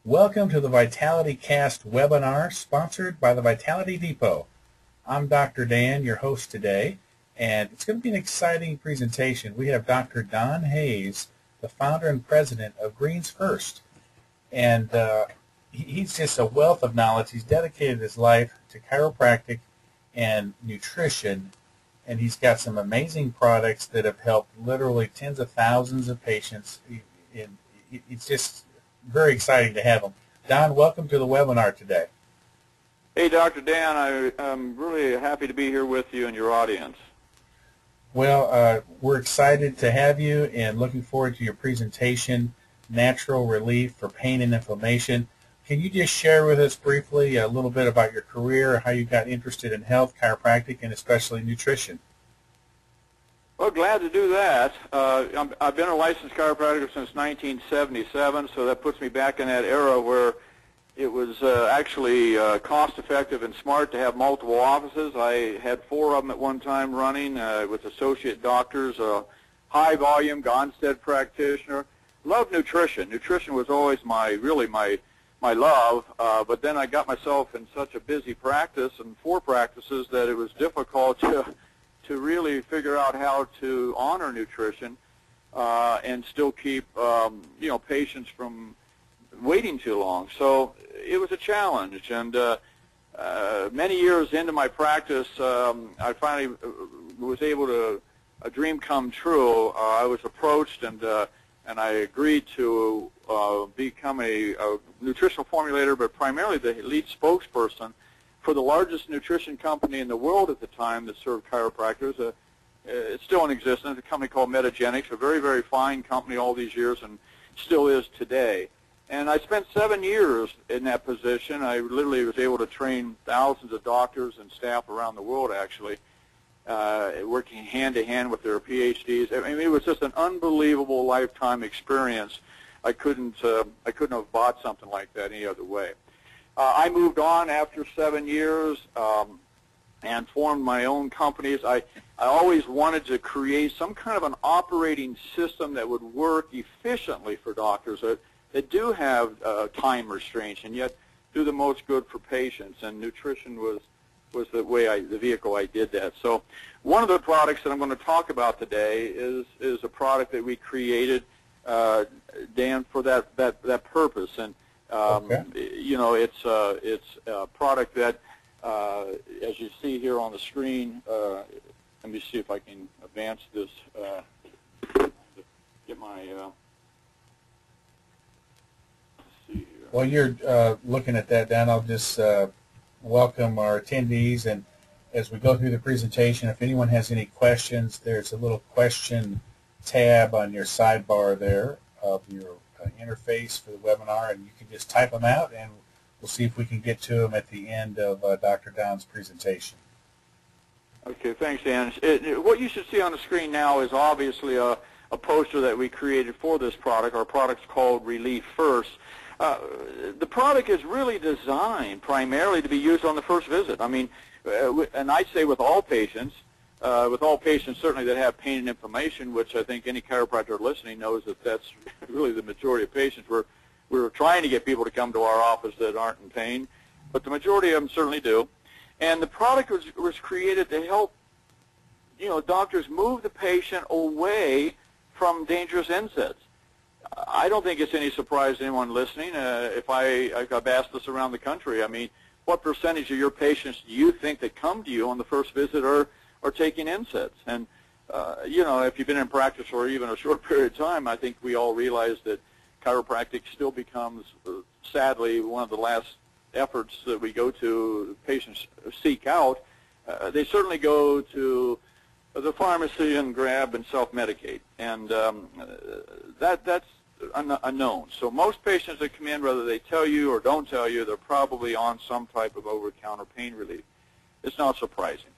Welcome to the Vitality Cast webinar sponsored by the Vitality Depot. I'm Dr. Dan, your host today, and it's going to be an exciting presentation. We have Dr. Don Hayes, the founder and president of Greens First, and he's just a wealth of knowledge. He's dedicated his life to chiropractic and nutrition, and he's got some amazing products that have helped literally tens of thousands of patients. It's just very exciting to have him. Don, welcome to the webinar today. Hey, Dr. Dan, I'm really happy to be here with you and your audience. Well, we're excited to have you and looking forward to your presentation, Natural Relief for Pain and Inflammation. Can you just share with us briefly a little bit about your career, how you got interested in health, chiropractic, and especially nutrition? Well, glad to do that. I've been a licensed chiropractor since 1977, so that puts me back in that era where it was actually cost-effective and smart to have multiple offices. I had 4 of them at one time running with associate doctors, a high-volume Gonstead practitioner. Loved nutrition. Nutrition was always really my love, but then I got myself in such a busy practice and 4 practices that it was difficult to really figure out how to honor nutrition and still keep patients from waiting too long. So it was a challenge, and many years into my practice, I finally was able to, a dream come true. I was approached, and I agreed to become a nutritional formulator, but primarily the lead spokesperson for the largest nutrition company in the world at the time that served chiropractors. It's still in existence, a company called Metagenics, a very, very fine company all these years and still is today. And I spent 7 years in that position. I literally was able to train thousands of doctors and staff around the world, actually, working hand-to-hand with their PhDs. I mean, it was just an unbelievable lifetime experience. I couldn't have bought something like that any other way. I moved on after 7 years and formed my own companies. I always wanted to create some kind of an operating system that would work efficiently for doctors that do have time restraints and yet do the most good for patients. And nutrition was the vehicle I did that. So one of the products that I'm going to talk about today is a product that we created, Dan, for that purpose. And Okay. It's a product that, as you see here on the screen, let me see if I can advance this, get my, let's see here. While you're looking at that, Dan, I'll just welcome our attendees, and as we go through the presentation, if anyone has any questions, there's a little question tab on your sidebar there of your interface for the webinar, and you can just type them out, and we'll see if we can get to them at the end of Dr. Don's presentation. Okay, thanks, Dan. What you should see on the screen now is obviously a poster that we created for this product. Our product's called Relief First. The product is really designed primarily to be used on the first visit. I mean, and I say with all patients certainly that have pain and inflammation, which I think any chiropractor listening knows that that's really the majority of patients. We're trying to get people to come to our office that aren't in pain, but the majority of them certainly do. And the product was created to help, doctors move the patient away from dangerous NSAIDs. I don't think it's any surprise to anyone listening. If I've asked this around the country, I mean, what percentage of your patients do you think that come to you on the first visit are taking NSAIDs? And, if you've been in practice for even a short period of time, I think we all realize that chiropractic still becomes, sadly, one of the last efforts that we go to, patients seek out. They certainly go to the pharmacy and grab and self-medicate. And that's unknown. So most patients that come in, whether they tell you or don't tell you, they're probably on some type of over-the-counter pain relief. It's not surprising.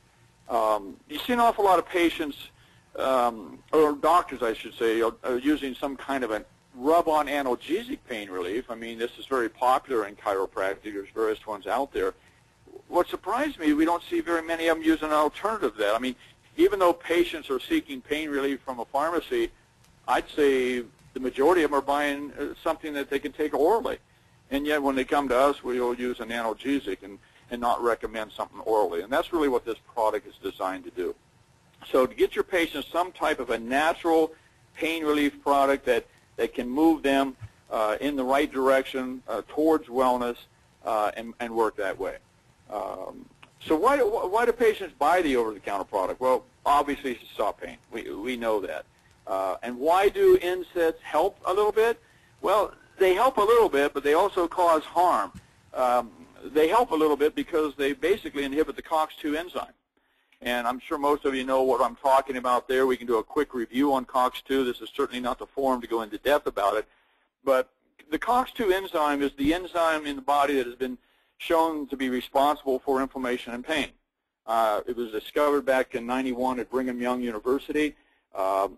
You see an awful lot of patients, or doctors, I should say, are using some kind of a rub-on analgesic pain relief. I mean, this is very popular in chiropractic. There's various ones out there. What surprised me, we don't see very many of them using an alternative to that. I mean, even though patients are seeking pain relief from a pharmacy, I'd say the majority of them are buying something that they can take orally. And yet when they come to us, we will use an analgesic and not recommend something orally. And that's really what this product is designed to do. So to get your patients some type of a natural pain relief product that can move them in the right direction towards wellness and work that way. So why do patients buy the over-the-counter product? Well, obviously it's to stop pain. We know that. And why do NSAIDs help a little bit? Well, they help a little bit, but they also cause harm. They help a little bit because they basically inhibit the COX-2 enzyme. And I'm sure most of you know what I'm talking about there. We can do a quick review on COX-2. This is certainly not the forum to go into depth about it. But the COX-2 enzyme is the enzyme in the body that has been shown to be responsible for inflammation and pain. It was discovered back in '91 at Brigham Young University.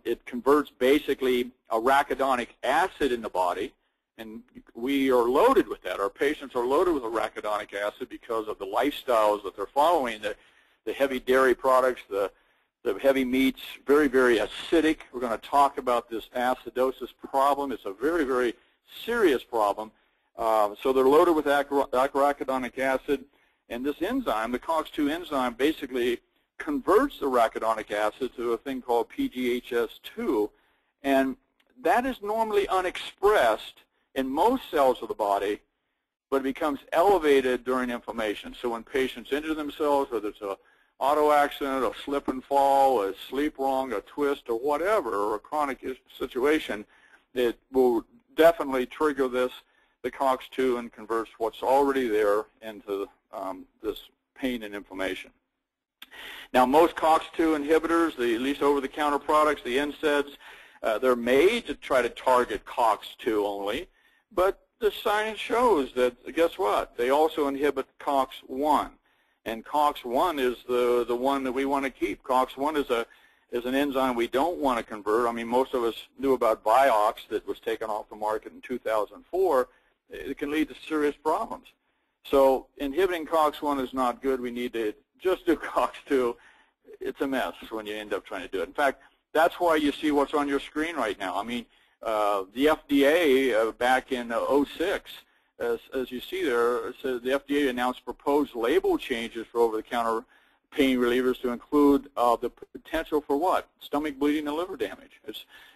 It converts basically arachidonic acid in the body, and we are loaded with that. Our patients are loaded with arachidonic acid because of the lifestyles that they're following, the heavy dairy products, the heavy meats, very, very acidic. We're going to talk about this acidosis problem. It's a very, very serious problem. So they're loaded with arachidonic acid, and this enzyme, the COX-2 enzyme, basically converts the arachidonic acid to a thing called PGHS2, and that is normally unexpressed in most cells of the body, but it becomes elevated during inflammation. So when patients injure themselves, whether it's an auto accident, a slip and fall, a sleep wrong, a twist, or whatever, or a chronic situation, it will definitely trigger the COX-2 and converts what's already there into this pain and inflammation. Now, most COX-2 inhibitors, at least over-the-counter products, the NSAIDs, they're made to try to target COX-2 only, but the science shows that, guess what? They also inhibit COX-1, and COX-1 is the one that we want to keep. COX-1 is an enzyme we don't want to convert. I mean, most of us knew about Vioxx that was taken off the market in 2004. It can lead to serious problems. So inhibiting COX-1 is not good. We need to just do COX-2. It's a mess when you end up trying to do it. In fact, that's why you see what's on your screen right now. I mean, the FDA back in '06, as you see there, says the FDA announced proposed label changes for over-the-counter pain relievers to include the potential for what? Stomach bleeding and liver damage.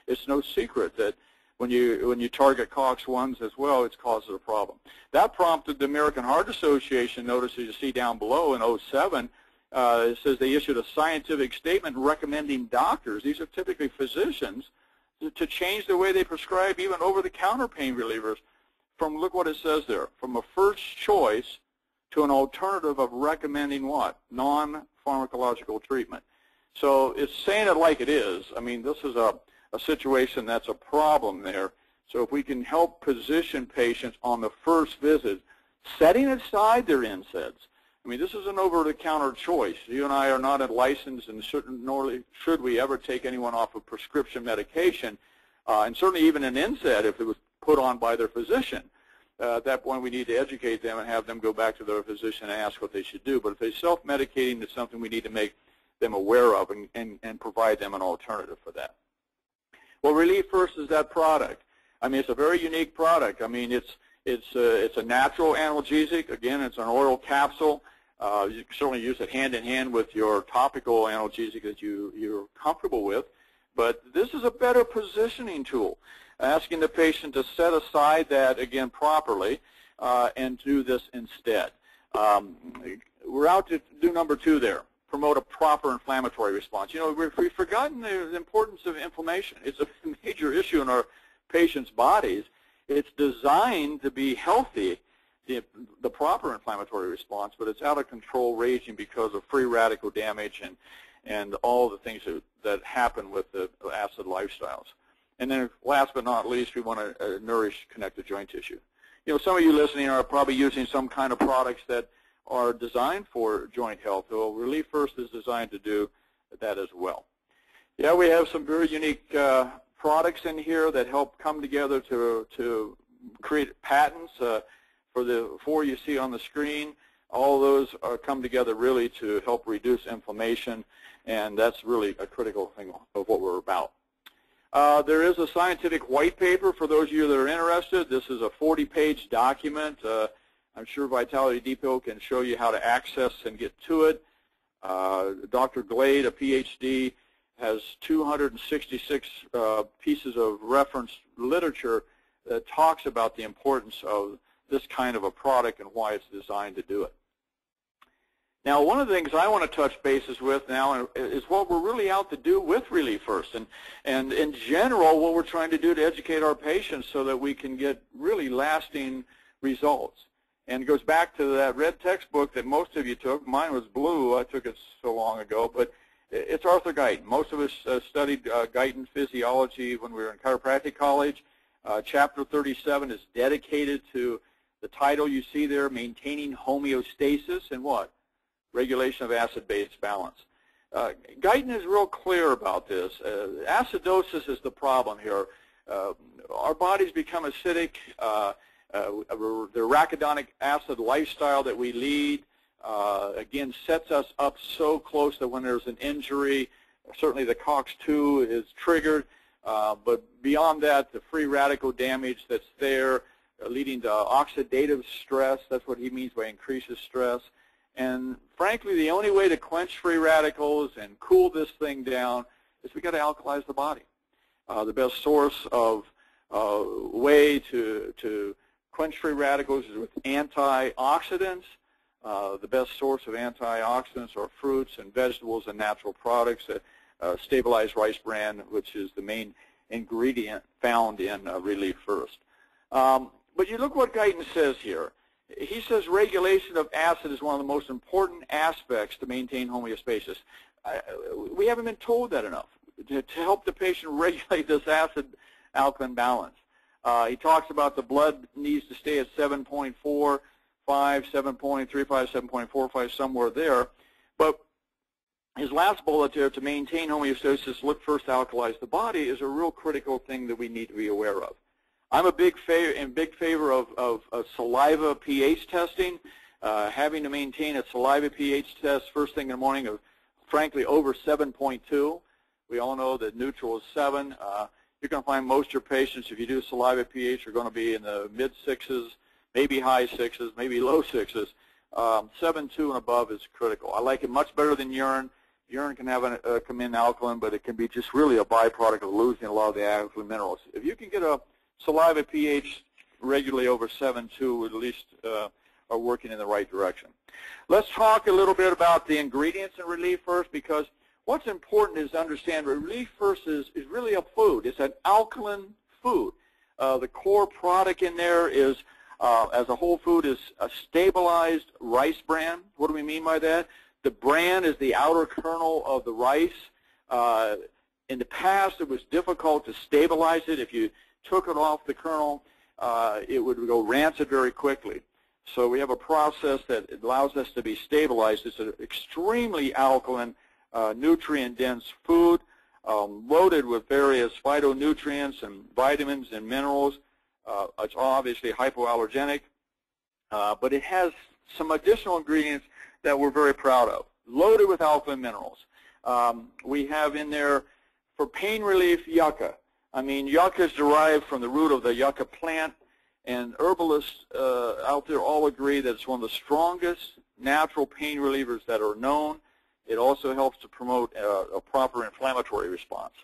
It's no secret that when you target COX-1s as well, it causes a problem. That prompted the American Heart Association, notice you see down below in '07, it says they issued a scientific statement recommending doctors, these are typically physicians, to change the way they prescribe even over-the-counter pain relievers from, look what it says there, from a first choice to an alternative of recommending what? Non-pharmacological treatment. So it's saying it like it is. I mean, this is a situation that's a problem there. So if we can help position patients on the first visit, setting aside their NSAIDs. I mean, this is an over-the-counter choice. You and I are not licensed, and nor should we ever take anyone off of prescription medication, and certainly even an NSAID if it was put on by their physician. At that point, we need to educate them and have them go back to their physician and ask what they should do. But if they're self-medicating, it's something we need to make them aware of and provide them an alternative for that. Well, Relief First is that product. I mean, it's a very unique product. I mean, it's a natural analgesic. Again, it's an oral capsule. You can certainly use it hand in hand with your topical analgesic that you're comfortable with. But this is a better positioning tool, asking the patient to set aside that, again, properly and do this instead. We're out to do number 2 there, promote a proper inflammatory response. You know, we've forgotten the importance of inflammation. It's a major issue in our patients' bodies. It's designed to be healthy, the proper inflammatory response, but it's out of control raging because of free radical damage and all the things that happen with the acid lifestyles. And then last but not least, we want to nourish connective joint tissue. You know, some of you listening are probably using some kind of products that are designed for joint health. So Relief First is designed to do that as well. Yeah, we have some very unique products in here that help come together to create patents for the 4 you see on the screen. All those come together really to help reduce inflammation, and that's really a critical thing of what we're about. There is a scientific white paper for those of you that are interested. This is a 40-page document. I'm sure Vitality Depot can show you how to access and get to it. Dr. Glade, a PhD, has 266 pieces of reference literature that talks about the importance of this kind of a product and why it's designed to do it. Now, one of the things I want to touch bases with now is what we're really out to do with Relief First, and in general, what we're trying to do to educate our patients so that we can get really lasting results. And it goes back to that red textbook that most of you took. Mine was blue. I took it so long ago, but it's Arthur Guyton. Most of us studied Guyton physiology when we were in chiropractic college. Chapter 37 is dedicated to the title you see there, Maintaining Homeostasis and what? Regulation of acid-base balance. Guyton is real clear about this. Acidosis is the problem here. Our bodies become acidic. The arachidonic acid lifestyle that we lead, again, sets us up so close that when there's an injury, certainly the COX-2 is triggered, but beyond that, the free radical damage that's there, leading to oxidative stress. That's what he means by increases stress. And frankly, the only way to quench free radicals and cool this thing down is we got to alkalize the body. The best source of way to quench free radicals is with antioxidants. The best source of antioxidants are fruits and vegetables and natural products that stabilize rice bran, which is the main ingredient found in Relief First. But you look what Guyton says here. He says regulation of acid is one of the most important aspects to maintain homeostasis. We haven't been told that enough to help the patient regulate this acid-alkaline balance. He talks about the blood needs to stay at 7.45, 7.35, 7.45, somewhere there. But his last bullet there, to maintain homeostasis, look first to alkalize the body, is a real critical thing that we need to be aware of. I'm a big favor of saliva pH testing. Having to maintain a saliva pH test first thing in the morning of, frankly, over 7.2. We all know that neutral is 7. You're going to find most of your patients, if you do saliva pH, are going to be in the mid-6s, maybe high 6s, maybe low 6s. 7.2 and above is critical. I like it much better than urine. Urine can have come in alkaline, but it can be just really a byproduct of losing a lot of the alkaline minerals. If you can get a saliva pH regularly over 7.2, at least are working in the right direction. Let's talk a little bit about the ingredients in Relief First, because what's important is to understand Relief First is really a food. It's an alkaline food. The core product in there is, as a whole food, is a stabilized rice bran. What do we mean by that? The bran is the outer kernel of the rice. In the past, it was difficult to stabilize it. If you took it off the kernel, it would go rancid very quickly. So we have a process that allows us to be stabilized. It's an extremely alkaline, nutrient-dense food, loaded with various phytonutrients and vitamins and minerals. It's obviously hypoallergenic, but it has some additional ingredients that we're very proud of, loaded with alkaline minerals. We have in there, for pain relief, yucca. I mean, yucca is derived from the root of the yucca plant, and herbalists out there all agree that it's one of the strongest natural pain relievers that are known. It also helps to promote a proper inflammatory response.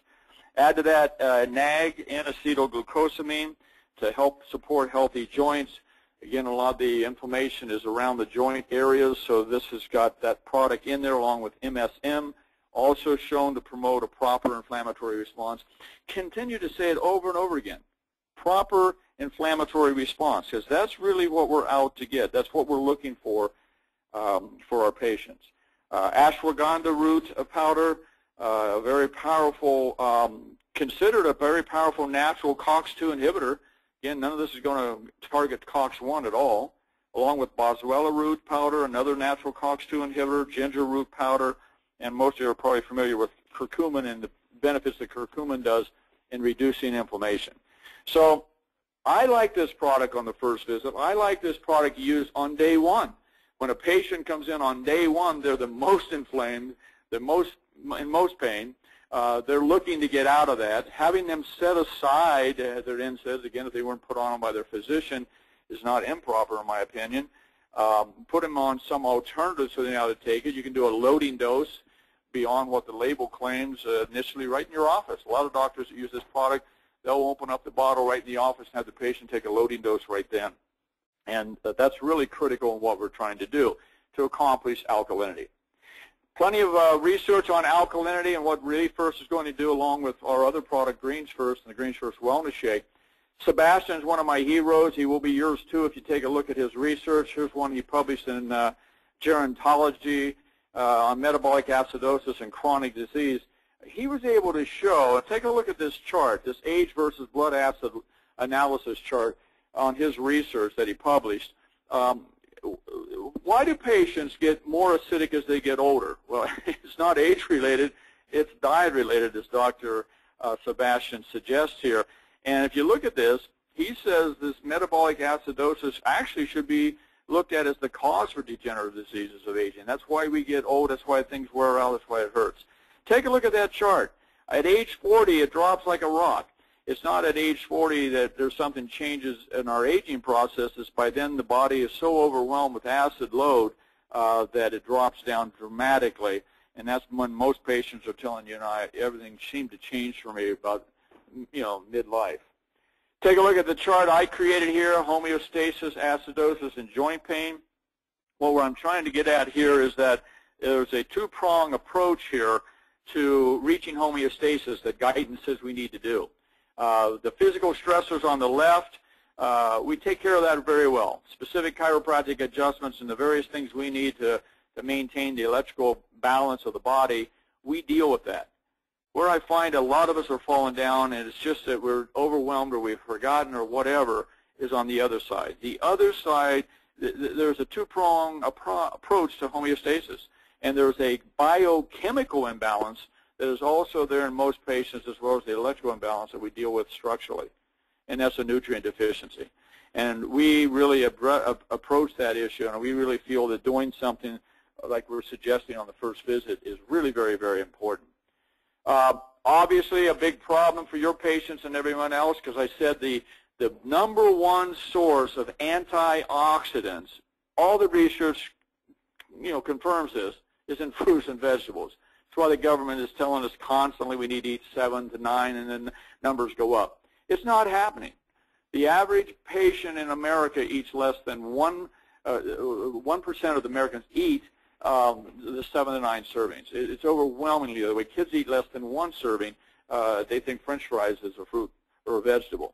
Add to that NAG, N-acetylglucosamine, to help support healthy joints. Again, a lot of the inflammation is around the joint areas, so this has got that product in there along with MSM, also shown to promote a proper inflammatory response. Continue to say it over and over again, proper inflammatory response, because that's really what we're out to get. That's what we're looking for our patients. Ashwagandha root powder, a very powerful, considered a very powerful natural COX-2 inhibitor. Again, none of this is going to target COX-1 at all, along with boswellia root powder, another natural COX-2 inhibitor, ginger root powder, and most of you are probably familiar with curcumin and the benefits that curcumin does in reducing inflammation. So I like this product on the first visit. I like this product used on day one. When a patient comes in on day one, they're the most inflamed, they're in most pain. They're looking to get out of that. Having them set aside their NSAIDs, again, if they weren't put on them by their physician, is not improper in my opinion. Put them on some alternative so they know how to take it. You can do a loading dose beyond what the label claims initially right in your office. A lot of doctors that use this product, they'll open up the bottle right in the office and have the patient take a loading dose right then. And that's really critical in what we're trying to do to accomplish alkalinity. Plenty of research on alkalinity and what Relief First is going to do along with our other product, Greens First, and the Greens First Wellness Shake. Sebastian is one of my heroes. He will be yours too if you take a look at his research. Here's one he published in Gerontology on metabolic acidosis and chronic disease. He was able to show, take a look at this chart, this age versus blood acid analysis chart on his research that he published. Why do patients get more acidic as they get older? Well, it's not age-related, it's diet-related, as Dr. Sebastian suggests here. And if you look at this, he says this metabolic acidosis actually should be looked at as the cause for degenerative diseases of aging. That's why we get old, that's why things wear out, that's why it hurts. Take a look at that chart. At age 40, it drops like a rock. It's not at age 40 that there's something changes in our aging processes. By then, the body is so overwhelmed with acid load that it drops down dramatically. And that's when most patients are telling you, everything seemed to change for me about, midlife. Take a look at the chart I created here, homeostasis, acidosis, and joint pain. Well, what I'm trying to get at here is that there's a two-prong approach here to reaching homeostasis that guidance says we need to do. The physical stressors on the left, we take care of that very well. Specific chiropractic adjustments and the various things we need to maintain the electrical balance of the body, we deal with that. Where I find a lot of us are falling down, and it's just that we're overwhelmed or we've forgotten or whatever, is on the other side. The other side, there's a two-prong approach to homeostasis, and there's a biochemical imbalance that is also there in most patients, as well as the electrical imbalance that we deal with structurally, and that's a nutrient deficiency. And we really approach that issue, and we really feel that doing something like we're suggesting on the first visit is really very, very important. Obviously, a big problem for your patients and everyone else, because I said the number one source of antioxidants, all the research confirms this, is in fruits and vegetables. That's why the government is telling us constantly we need to eat 7 to 9, and then the numbers go up. It's not happening. The average patient in America eats less than 1% of the Americans eat the 7 to 9 servings. It's overwhelmingly the way. Kids eat less than 1 serving. They think French fries is a fruit or a vegetable.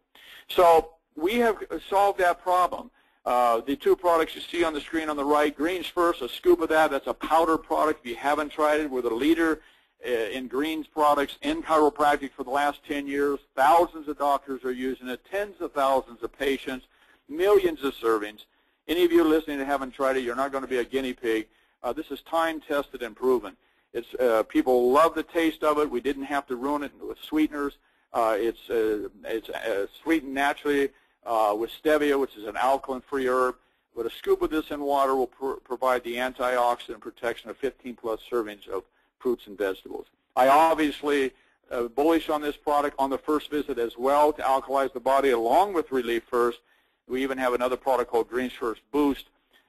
So we have solved that problem. The two products you see on the screen on the right, Greens First, a scoop of that. That's a powder product. If you haven't tried it, we're the leader in greens products in chiropractic for the last 10 years. Thousands of doctors are using it, tens of thousands of patients, millions of servings. Any of you listening that haven't tried it, you're not going to be a guinea pig. This is time-tested and proven. It's, people love the taste of it. We didn't have to ruin it with sweeteners. It's sweetened naturally with stevia, which is an alkaline-free herb. But a scoop of this in water will provide the antioxidant protection of 15-plus servings of fruits and vegetables. I obviously bullish on this product on the first visit as well to alkalize the body along with Relief First. We even have another product called Greens First Boost.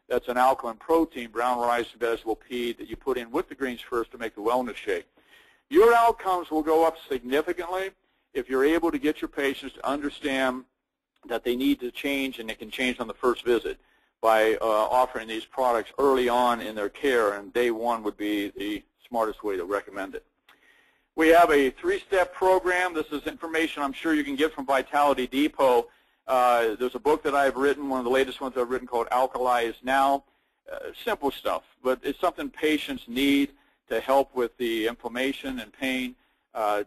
That's an alkaline protein, brown rice and vegetable pea, that you put in with the Greens First to make the wellness shake. Your outcomes will go up significantly if you're able to get your patients to understand that they need to change, and they can change on the first visit by offering these products early on in their care, and day one would be the smartest way to recommend it. We have a 3-step program. This is information I'm sure you can get from Vitality Depot. There's a book that I've written, one of the latest ones I've written, called Alkalize Now. Simple stuff, but it's something patients need to help with the inflammation and pain.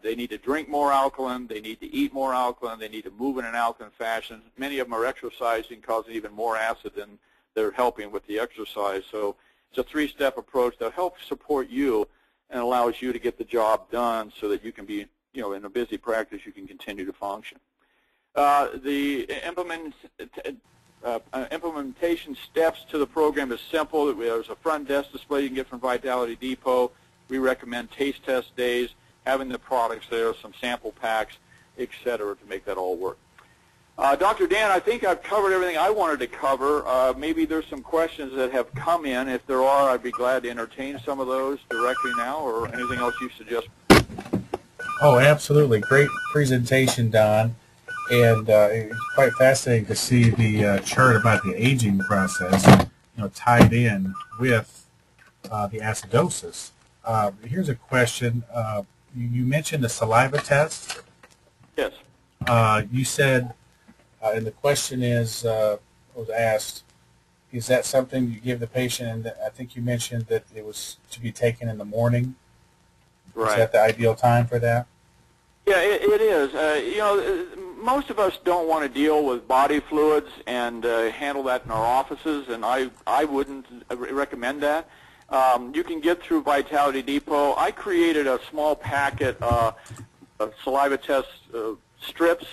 They need to drink more alkaline. They need to eat more alkaline. They need to move in an alkaline fashion. Many of them are exercising, causing even more acid than they're helping with the exercise. So it's a 3-step approach that helps support you and allows you to get the job done so that you can be, in a busy practice, you can continue to function. The implementation steps to the program is simple. There's a front desk display you can get from Vitality Depot. We recommend taste test days. having the products there, some sample packs, et cetera, to make that all work. Dr. Dan, I think I've covered everything I wanted to cover. Maybe there's some questions that have come in. If there are, I'd be glad to entertain some of those directly now, or anything else you suggest. Oh, absolutely. Great presentation, Don. And it's quite fascinating to see the chart about the aging process, tied in with the acidosis. Here's a question. You mentioned the saliva test. Yes. You said, and the question was asked, is that something you give the patient? And I think you mentioned that it was to be taken in the morning. Right. Is that the ideal time for that? Yeah, it is. Most of us don't want to deal with body fluids and handle that in our offices, and I wouldn't recommend that. You can get through Vitality Depot. I created a small packet of saliva test strips.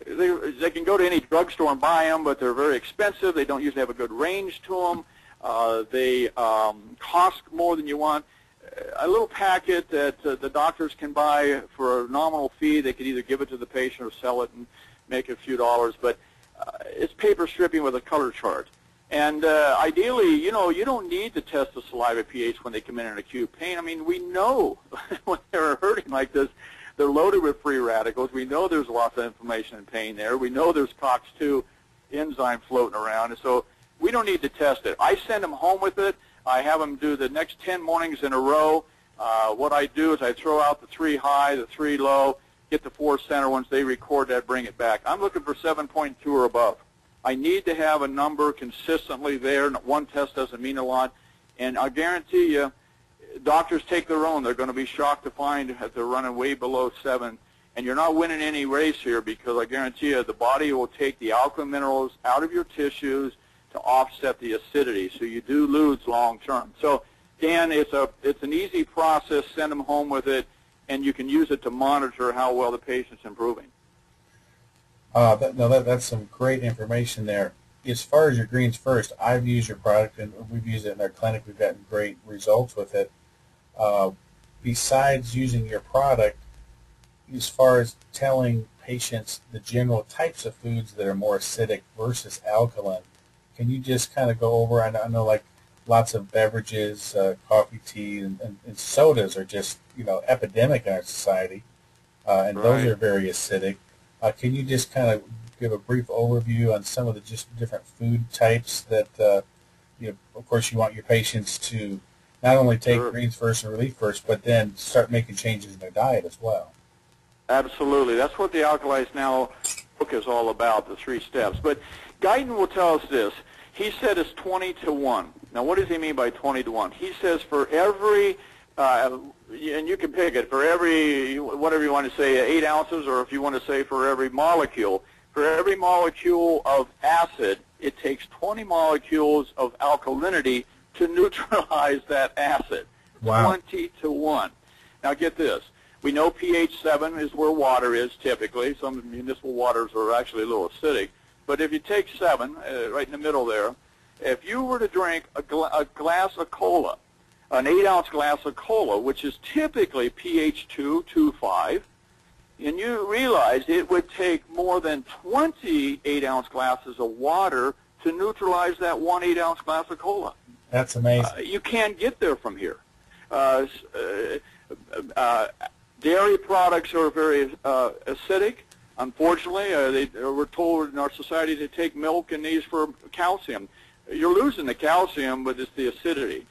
They can go to any drugstore and buy them, but they're very expensive. They don't usually have a good range to them. They cost more than you want. A little packet that the doctors can buy for a nominal fee. They could either give it to the patient or sell it and make a few dollars, but it's paper stripping with a color chart. And ideally, you don't need to test the saliva pH when they come in acute pain. I mean, we know when they're hurting like this, they're loaded with free radicals. We know there's lots of inflammation and pain there. We know there's COX-2 enzyme floating around, and so we don't need to test it. I send them home with it. I have them do the next 10 mornings in a row. What I do is I throw out the 3 high, the 3 low, get the 4 center ones. They record that, bring it back. I'm looking for 7.2 or above. I need to have a number consistently there. One test doesn't mean a lot. And I guarantee you, doctors take their own. They're going to be shocked to find that they're running way below 7. And you're not winning any race here, because I guarantee you the body will take the alkaline minerals out of your tissues to offset the acidity, so you do lose long term. So, Dan, it's an easy process. Send them home with it, and you can use it to monitor how well the patient's improving. That's some great information there. As far as your Greens First, I've used your product, and we've used it in our clinic. We've gotten great results with it. Besides using your product, as far as telling patients the general types of foods that are more acidic versus alkaline, can you just kind of go over? I know like lots of beverages, coffee, tea, and sodas are just epidemic in our society, and Right. Those are very acidic. Can you just kind of give a brief overview on some of the just different food types that, of course, you want your patients to not only take Sure. Greens First and Relief First, but then start making changes in their diet as well? Absolutely. That's what the Alkalize Now book is all about, the 3 steps. But Guyton will tell us this. He said it's 20 to 1. Now, what does he mean by 20 to 1? He says for every, and you can pick it, for every, whatever you want to say, 8 ounces, or if you want to say for every molecule of acid, it takes 20 molecules of alkalinity to neutralize that acid. Wow. 20 to 1. Now, get this. We know pH 7 is where water is typically. Some municipal waters are actually a little acidic. But if you take 7, right in the middle there, if you were to drink a glass of cola, an 8-ounce glass of cola, which is typically pH 2, 2.5, and you realize it would take more than 20 8-ounce glasses of water to neutralize that 1 8-ounce glass of cola. That's amazing. You can't get there from here. Dairy products are very acidic. Unfortunately, we're told in our society to take milk and these for calcium. You're losing the calcium, but it's the acidity.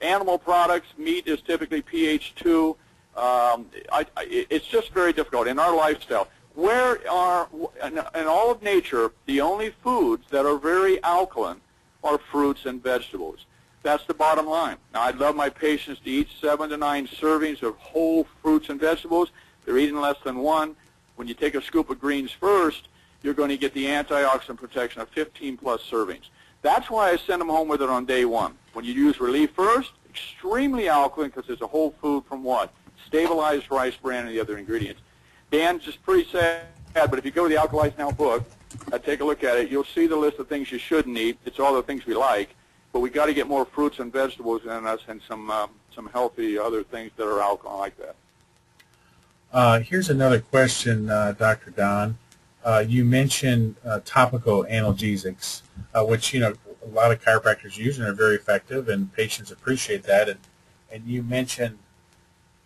Animal products, meat is typically pH 2. It's just very difficult in our lifestyle. In all of nature, the only foods that are very alkaline are fruits and vegetables. That's the bottom line. Now, I'd love my patients to eat 7 to 9 servings of whole fruits and vegetables. They're eating less than 1. When you take a scoop of Greens First, you're going to get the antioxidant protection of 15-plus servings. That's why I send them home with it on day 1. When you use Relief First, extremely alkaline because it's a whole food from what? Stabilized rice bran and the other ingredients. Dan, just pretty sad, but if you go to the Alkalize Now book, take a look at it, you'll see the list of things you shouldn't eat. It's all the things we like, but we got to get more fruits and vegetables in us and some healthy other things that are alkaline like that. Here's another question, Dr. Don. You mentioned topical analgesics, which a lot of chiropractors use and are very effective, and patients appreciate that. And you mentioned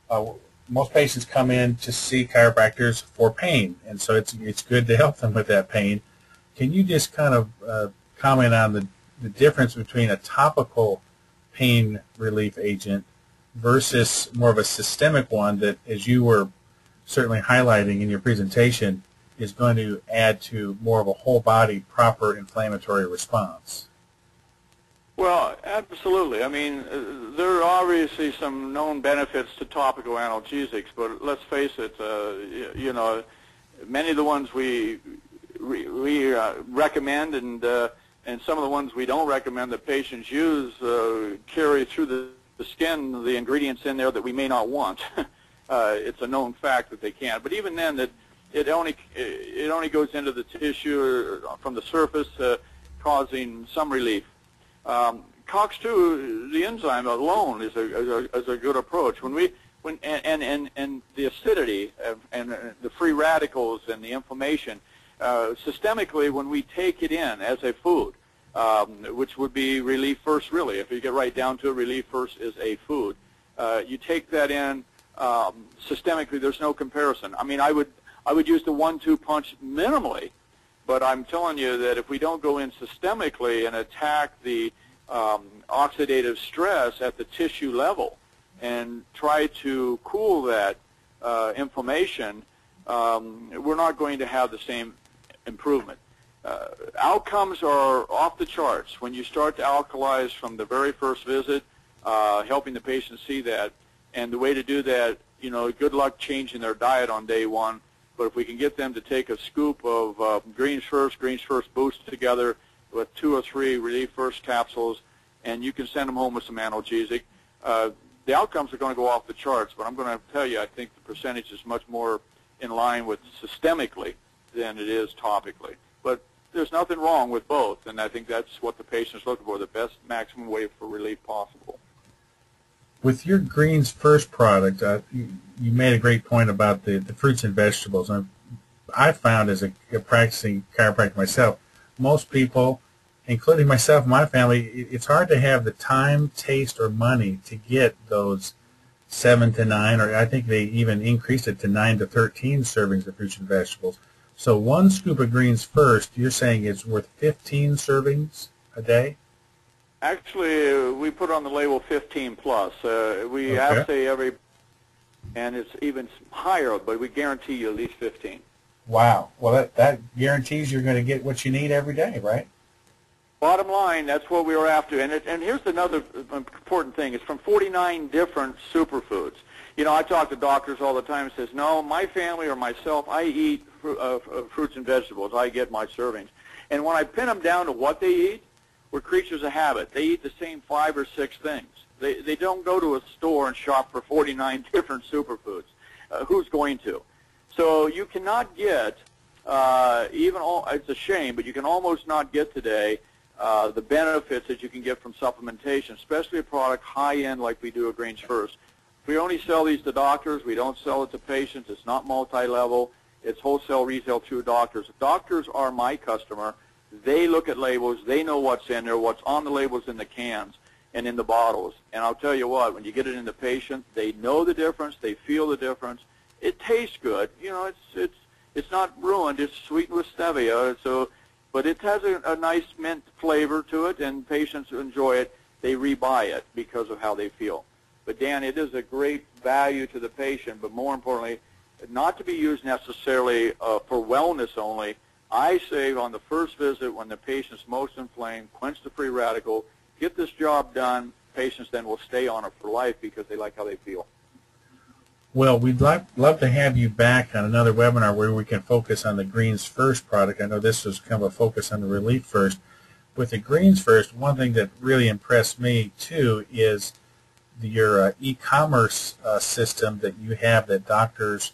uh, most patients come in to see chiropractors for pain, and so it's good to help them with that pain. Can you just kind of comment on the difference between a topical pain relief agent versus more of a systemic one that, as you were certainly highlighting in your presentation, is going to add to more of a whole body proper inflammatory response? Well, absolutely. I mean, there are obviously some known benefits to topical analgesics, but let's face it, many of the ones we recommend and some of the ones we don't recommend that patients use carry through the skin the ingredients in there that we may not want. It's a known fact that they can. But even then, that it only goes into the tissue from the surface, causing some relief. COX-2, the enzyme alone, is a good approach. And the acidity and the free radicals and the inflammation, systemically, when we take it in as a food, which would be relief first, really. If you get right down to it, relief first is a food. You take that in systemically. There's no comparison. I mean, I would use the 1-2 punch minimally, but I'm telling you that if we don't go in systemically and attack the oxidative stress at the tissue level and try to cool that inflammation, we're not going to have the same improvement. Outcomes are off the charts when you start to alkalize from the very first visit, helping the patient see that. And the way to do that, good luck changing their diet on day one. But if we can get them to take a scoop of Greens First Boost together with 2 or 3 Relief First capsules, and you can send them home with some analgesic, the outcomes are going to go off the charts. But I'm going to tell you, I think the percentage is much more in line with systemically than it is topically. But there's nothing wrong with both, and I think that's what the patient's looking for, the best maximum way for relief possible. With your Greens First product, you made a great point about the fruits and vegetables. And I found as a practicing chiropractor myself, most people, including myself and my family, it's hard to have the time, taste, or money to get those 7 to 9, or I think they even increased it to 9 to 13 servings of fruits and vegetables. So 1 scoop of Greens First, you're saying is worth 15 servings a day? Actually, we put on the label 15 plus. We assay every, and it's even higher, but we guarantee you at least 15. Wow. Well, that guarantees you're going to get what you need every day, right? Bottom line, that's what we were after. And here's another important thing. It's from 49 different superfoods. I talk to doctors all the time and says, no, my family or myself, I eat fruits and vegetables. I get my servings. And when I pin them down to what they eat, we're creatures of habit. They eat the same 5 or 6 things. They don't go to a store and shop for 49 different superfoods. Who's going to? So you cannot get, it's a shame, but you can almost not get today the benefits that you can get from supplementation, especially a product high-end like we do at Greens First. We only sell these to doctors. We don't sell it to patients. It's not multi-level. It's wholesale retail through doctors. Doctors are my customer. They look at labels. They know what's in there, what's on the labels in the cans and in the bottles. And I'll tell you what, when you get it in the patient, they know the difference. They feel the difference. It tastes good. It's not ruined. It's sweetened with stevia. But it has a nice mint flavor to it, and patients enjoy it. They rebuy it because of how they feel. But, Dan, it is a great value to the patient, but more importantly, not to be used necessarily for wellness only. I say on the first visit when the patient's most inflamed, quench the free radical, get this job done. Patients then will stay on it for life because they like how they feel. Well, we'd love to have you back on another webinar where we can focus on the Greens First product. I know this was kind of a focus on the Relief First. With the Greens First, one thing that really impressed me, too, is your e-commerce system that you have that doctors,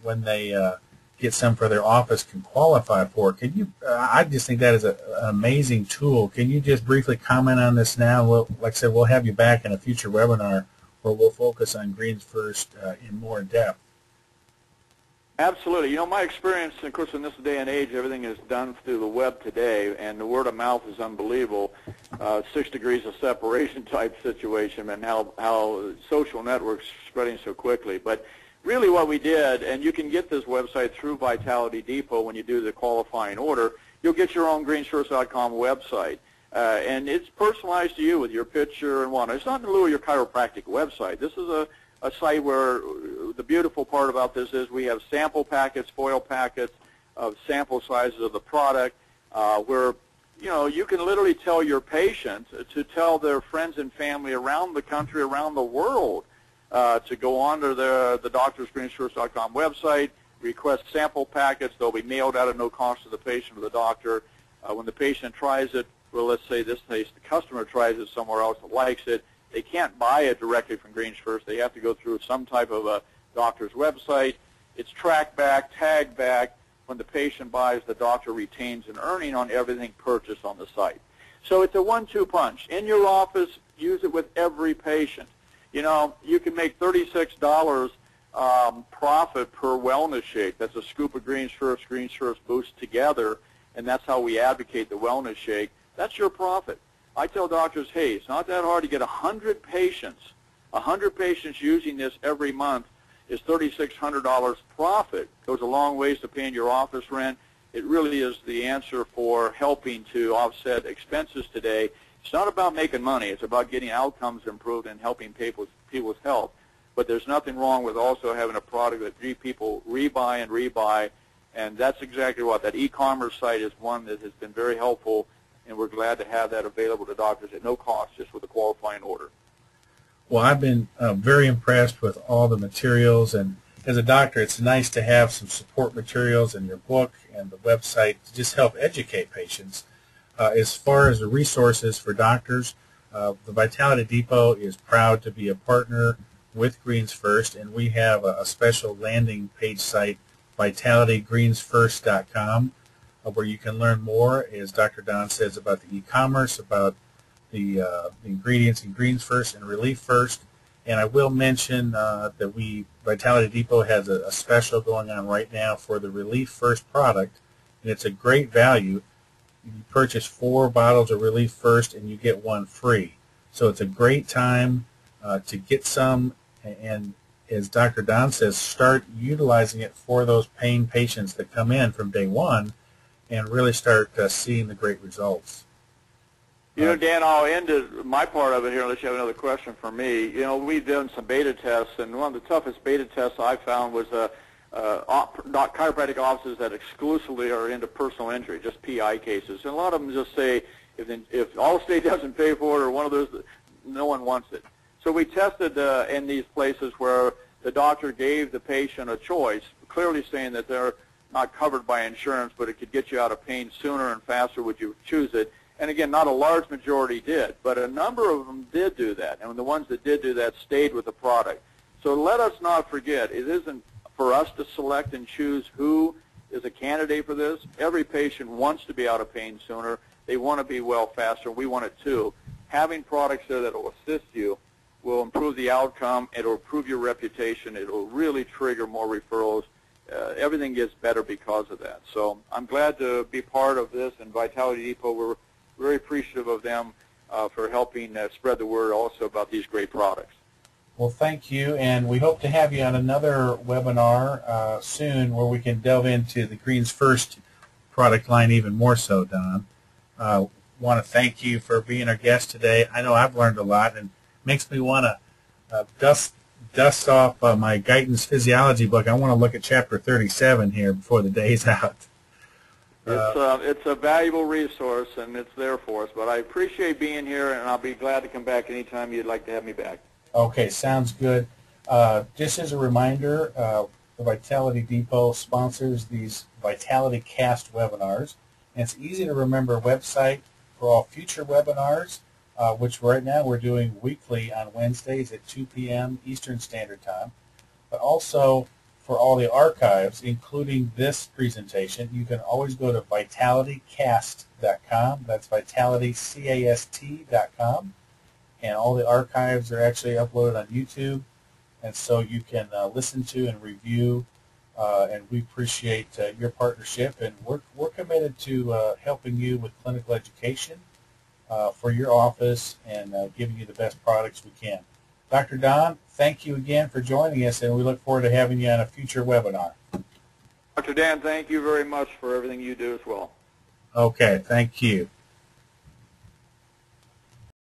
when they get some for their office can qualify for. Can you? I just think that is an amazing tool. Can you just briefly comment on this now? Like I said, we'll have you back in a future webinar where we'll focus on Greens First in more depth. Absolutely. You know, my experience, of course, in this day and age, everything is done through the web today, and the word of mouth is unbelievable. 6 degrees of separation type situation, and how social networks spreading so quickly. But really what we did, and you can get this website through Vitality Depot when you do the qualifying order, you'll get your own greenssource.com website. And it's personalized to you with your picture and whatnot. It's not in lieu of your chiropractic website. This is a site where the beautiful part about this is we have sample packets, foil packets of sample sizes of the product, where you can literally tell your patient to tell their friends and family around the country, around the world, to go on to the doctorsgreensource.com website, request sample packets. They'll be mailed out at no cost to the patient or the doctor. When the patient tries it, well, let's say this case, the customer tries it somewhere else and likes it, they can't buy it directly from Greens First. They have to go through some type of a doctor's website. It's tracked back, tagged back. When the patient buys, the doctor retains an earning on everything purchased on the site. So it's a 1-2 punch. In your office, use it with every patient. You know, you can make $36 profit per wellness shake. That's a scoop of Greens First Boost together, and that's how we advocate the wellness shake. That's your profit. I tell doctors, hey, it's not that hard to get 100 patients. 100 patients using this every month is $3,600 profit. Goes a long ways to paying your office rent. It really is the answer for helping to offset expenses today. It's not about making money. It's about getting outcomes improved and helping people's health. But there's nothing wrong with also having a product that people rebuy and rebuy, and that's exactly what that e-commerce site is, one that has been very helpful, and we're glad to have that available to doctors at no cost, just with a qualifying order. Well, I've been very impressed with all the materials, and as a doctor, it's nice to have some support materials in your book and the website to just help educate patients. As far as the resources for doctors, the Vitality Depot is proud to be a partner with Greens First, and we have a special landing page site, vitalitygreensfirst.com, where you can learn more, as Dr. Don says, about the e-commerce, about the ingredients in Greens First and Relief First. And I will mention that Vitality Depot has a special going on right now for the Relief First product, and it's a great value. You purchase 4 bottles of Relief First and you get 1 free. So it's a great time to get some, and as Dr. Don says, start utilizing it for those pain patients that come in from day one and really start seeing the great results. You know, Dan, I'll end my part of it here unless you have another question for me. You know, we've done some beta tests, and one of the toughest beta tests I found was chiropractic offices that exclusively are into personal injury, just PI cases. And a lot of them just say, if Allstate doesn't pay for it or one of those, no one wants it. So we tested in these places where the doctor gave the patient a choice, clearly saying that they're not covered by insurance, but it could get you out of pain sooner and faster, would you choose it? And again, not a large majority did, but a number of them did do that. And the ones that did do that stayed with the product. So let us not forget, it isn't for us to select and choose who is a candidate for this. Every patient wants to be out of pain sooner. They want to be well faster. We want it too. Having products there that will assist you will improve the outcome. It will improve your reputation. It will really trigger more referrals. Everything gets better because of that. So I'm glad to be part of this, and Vitality Depot, we're very appreciative of them for helping spread the word also about these great products. Well, thank you, and we hope to have you on another webinar soon where we can delve into the Greens First product line even more so, Don. Want to thank you for being our guest today. I know I've learned a lot, and makes me want to dust off my Guyton's Physiology book. I want to look at Chapter 37 here before the day's out. It's a valuable resource, and it's there for us. But I appreciate being here, and I'll be glad to come back anytime you'd like to have me back. Okay, sounds good. Just as a reminder, the Vitality Depot sponsors these Vitality Cast webinars, and it's easy to remember website for all future webinars, which right now we're doing weekly on Wednesdays at 2 p.m. Eastern Standard Time. But also for all the archives, including this presentation, you can always go to vitalitycast.com. That's vitalitycast.com. And all the archives are actually uploaded on YouTube, and so you can listen to and review and we appreciate your partnership, and we're committed to helping you with clinical education for your office and giving you the best products we can. Dr. Don, thank you again for joining us, and we look forward to having you on a future webinar. Dr. Dan, thank you very much for everything you do as well. Okay, thank you.